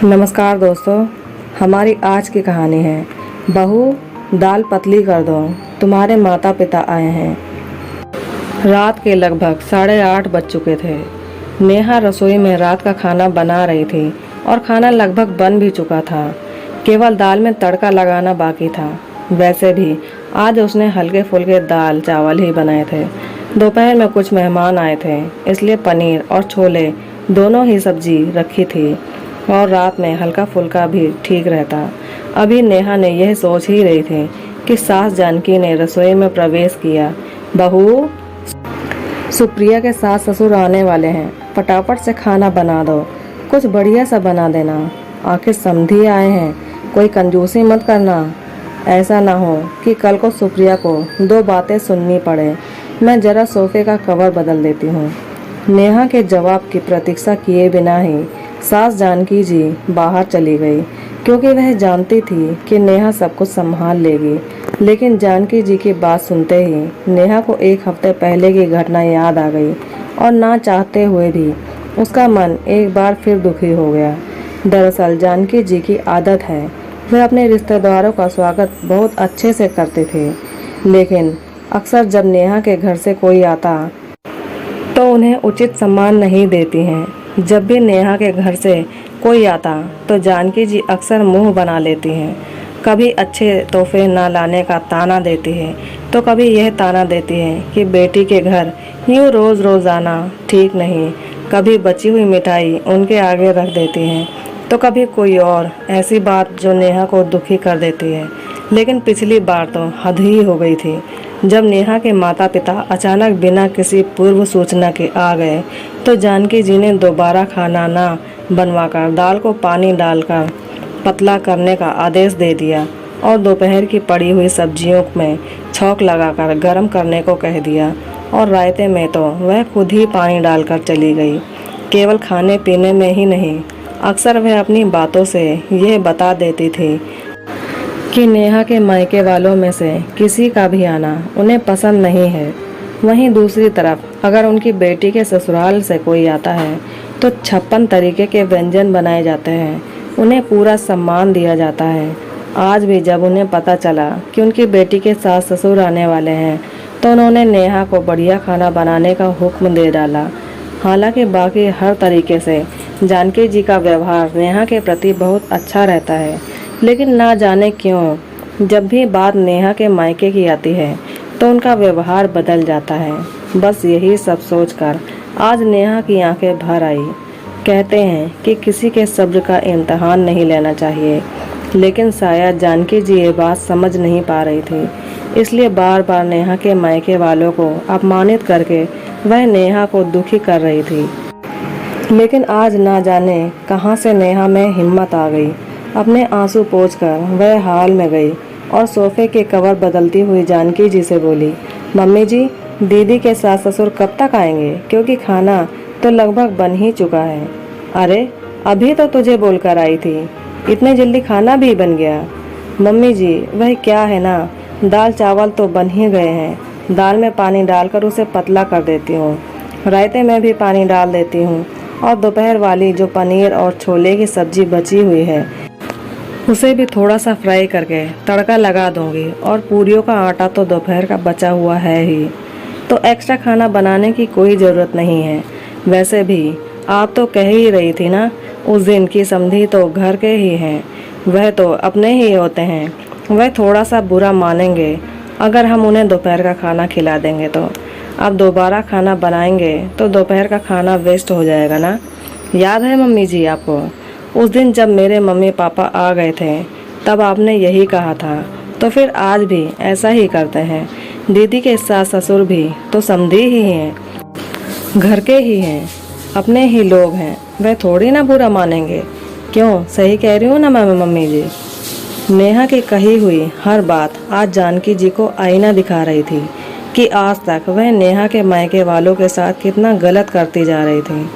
नमस्कार दोस्तों, हमारी आज की कहानी है बहू दाल पतली कर दो, तुम्हारे माता पिता आए हैं। रात के लगभग 8:30 बज चुके थे। नेहा रसोई में रात का खाना बना रही थी और खाना लगभग बन भी चुका था। केवल दाल में तड़का लगाना बाकी था। वैसे भी आज उसने हल्के फुल्के दाल चावल ही बनाए थे। दोपहर में कुछ मेहमान आए थे, इसलिए पनीर और छोले दोनों ही सब्जी रखी थी और रात में हल्का फुल्का भी ठीक रहता। अभी नेहा ने यह सोच ही रही थी कि सास जानकी ने रसोई में प्रवेश किया। बहू, सुप्रिया के सास ससुर आने वाले हैं, फटाफट से खाना बना दो, कुछ बढ़िया सा बना देना। आखिर समधी आए हैं, कोई कंजूसी मत करना। ऐसा ना हो कि कल को सुप्रिया को 2 बातें सुननी पड़े। मैं जरा सोफे का कवर बदल देती हूँ। नेहा के जवाब की प्रतीक्षा किए बिना ही सास जानकी जी बाहर चली गई, क्योंकि वह जानती थी कि नेहा सब कुछ संभाल लेगी। लेकिन जानकी जी की बात सुनते ही नेहा को 1 हफ्ते पहले की घटना याद आ गई और ना चाहते हुए भी उसका मन एक बार फिर दुखी हो गया। दरअसल जानकी जी की आदत है, वह अपने रिश्तेदारों का स्वागत बहुत अच्छे से करते थे, लेकिन अक्सर जब नेहा के घर से कोई आता तो उन्हें उचित सम्मान नहीं देती हैं। जब भी नेहा के घर से कोई आता तो जानकी जी अक्सर मुंह बना लेती हैं। कभी अच्छे तोहफे ना लाने का ताना देती है, तो कभी यह ताना देती है कि बेटी के घर यूँ रोज़ रोज़ आना ठीक नहीं। कभी बची हुई मिठाई उनके आगे रख देती हैं, तो कभी कोई और ऐसी बात जो नेहा को दुखी कर देती है। लेकिन पिछली बार तो हद ही हो गई थी, जब नेहा के माता पिता अचानक बिना किसी पूर्व सूचना के आ गए तो जानकी जी ने दोबारा खाना ना बनवाकर दाल को पानी डालकर पतला करने का आदेश दे दिया और दोपहर की पड़ी हुई सब्जियों में छौंक लगाकर गर्म करने को कह दिया। और रायते में तो वह खुद ही पानी डालकर चली गई। केवल खाने पीने में ही नहीं, अक्सर वह अपनी बातों से यह बता देती थी कि नेहा के मायके वालों में से किसी का भी आना उन्हें पसंद नहीं है। वहीं दूसरी तरफ अगर उनकी बेटी के ससुराल से कोई आता है तो 56 तरीके के व्यंजन बनाए जाते हैं, उन्हें पूरा सम्मान दिया जाता है। आज भी जब उन्हें पता चला कि उनकी बेटी के सास ससुर आने वाले हैं तो उन्होंने नेहा को बढ़िया खाना बनाने का हुक्म दे डाला। हालांकि बाकी हर तरीके से जानकी जी का व्यवहार नेहा के प्रति बहुत अच्छा रहता है, लेकिन ना जाने क्यों जब भी बात नेहा के मायके की आती है तो उनका व्यवहार बदल जाता है। बस यही सब सोचकर आज नेहा की आंखें भर आई। कहते हैं कि किसी के सब्र का इम्तहान नहीं लेना चाहिए, लेकिन शायद जानकी जी ये बात समझ नहीं पा रही थी, इसलिए बार बार नेहा के मायके वालों को अपमानित करके वह नेहा को दुखी कर रही थी। लेकिन आज ना जाने कहां से नेहा में हिम्मत आ गई। अपने आंसू पोंछकर वह हॉल में गई और सोफे के कवर बदलती हुई जानकी जी से बोली, मम्मी जी, दीदी के सास ससुर कब तक आएंगे, क्योंकि खाना तो लगभग बन ही चुका है। अरे अभी तो तुझे बोलकर आई थी, इतने जल्दी खाना भी बन गया। मम्मी जी, वह क्या है ना, दाल चावल तो बन ही गए हैं। दाल में पानी डालकर उसे पतला कर देती हूँ, रायते में भी पानी डाल देती हूँ और दोपहर वाली जो पनीर और छोले की सब्जी बची हुई है उसे भी थोड़ा सा फ्राई करके तड़का लगा दूंगी। और पूरियों का आटा तो दोपहर का बचा हुआ है ही, तो एक्स्ट्रा खाना बनाने की कोई ज़रूरत नहीं है। वैसे भी आप तो कह ही रही थी ना, उस दिन की समधी तो घर के ही हैं, वह तो अपने ही होते हैं। वह थोड़ा सा बुरा मानेंगे अगर हम उन्हें दोपहर का खाना खिला देंगे तो। अब दोबारा खाना बनाएंगे तो दोपहर का खाना वेस्ट हो जाएगा ना। याद है मम्मी जी आपको, उस दिन जब मेरे मम्मी पापा आ गए थे तब आपने यही कहा था, तो फिर आज भी ऐसा ही करते हैं। दीदी के सास ससुर भी तो समधी ही हैं, घर के ही हैं, अपने ही लोग हैं, वह थोड़ी ना बुरा मानेंगे। क्यों, सही कह रही हूँ ना मैं मम्मी जी। नेहा की कही हुई हर बात आज जानकी जी को आईना दिखा रही थी कि आज तक वह नेहा के मायके वालों के साथ कितना गलत करती जा रही थी।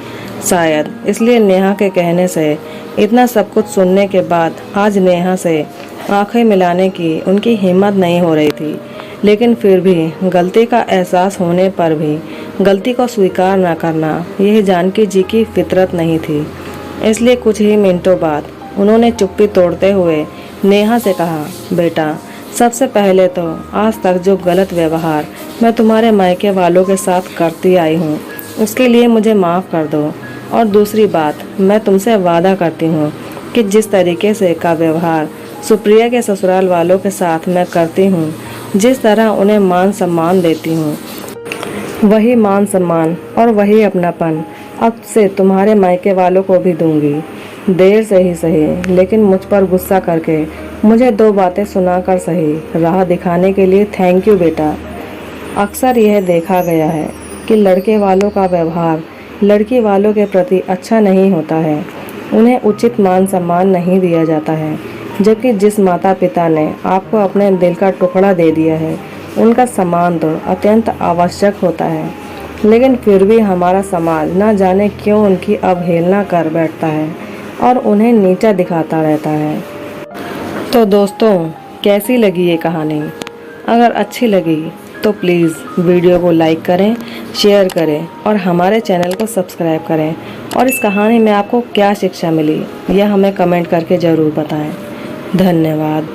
शायद इसलिए नेहा के कहने से इतना सब कुछ सुनने के बाद आज नेहा से आंखें मिलाने की उनकी हिम्मत नहीं हो रही थी। लेकिन फिर भी गलती का एहसास होने पर भी गलती को स्वीकार न करना यह जानकी जी की फितरत नहीं थी। इसलिए कुछ ही मिनटों बाद उन्होंने चुप्पी तोड़ते हुए नेहा से कहा, बेटा, सबसे पहले तो आज तक जो गलत व्यवहार मैं तुम्हारे मायके वालों के साथ करती आई हूँ उसके लिए मुझे माफ़ कर दो। और दूसरी बात, मैं तुमसे वादा करती हूँ कि जिस तरीके से का व्यवहार सुप्रिया के ससुराल वालों के साथ मैं करती हूँ, जिस तरह उन्हें मान सम्मान देती हूँ, वही मान सम्मान और वही अपनापन अब से तुम्हारे मायके वालों को भी दूंगी। देर से ही सही, लेकिन मुझ पर गुस्सा करके मुझे 2 बातें सुनाकर सही राह दिखाने के लिए थैंक यू बेटा। अक्सर यह देखा गया है कि लड़के वालों का व्यवहार लड़की वालों के प्रति अच्छा नहीं होता है, उन्हें उचित मान सम्मान नहीं दिया जाता है, जबकि जिस माता पिता ने आपको अपने दिल का टुकड़ा दे दिया है उनका सम्मान तो अत्यंत आवश्यक होता है। लेकिन फिर भी हमारा समाज न जाने क्यों उनकी अवहेलना कर बैठता है और उन्हें नीचा दिखाता रहता है। तो दोस्तों, कैसी लगी ये कहानी? अगर अच्छी लगी तो प्लीज़ वीडियो को लाइक करें, शेयर करें और हमारे चैनल को सब्सक्राइब करें। और इस कहानी में आपको क्या शिक्षा मिली यह हमें कमेंट करके ज़रूर बताएं। धन्यवाद।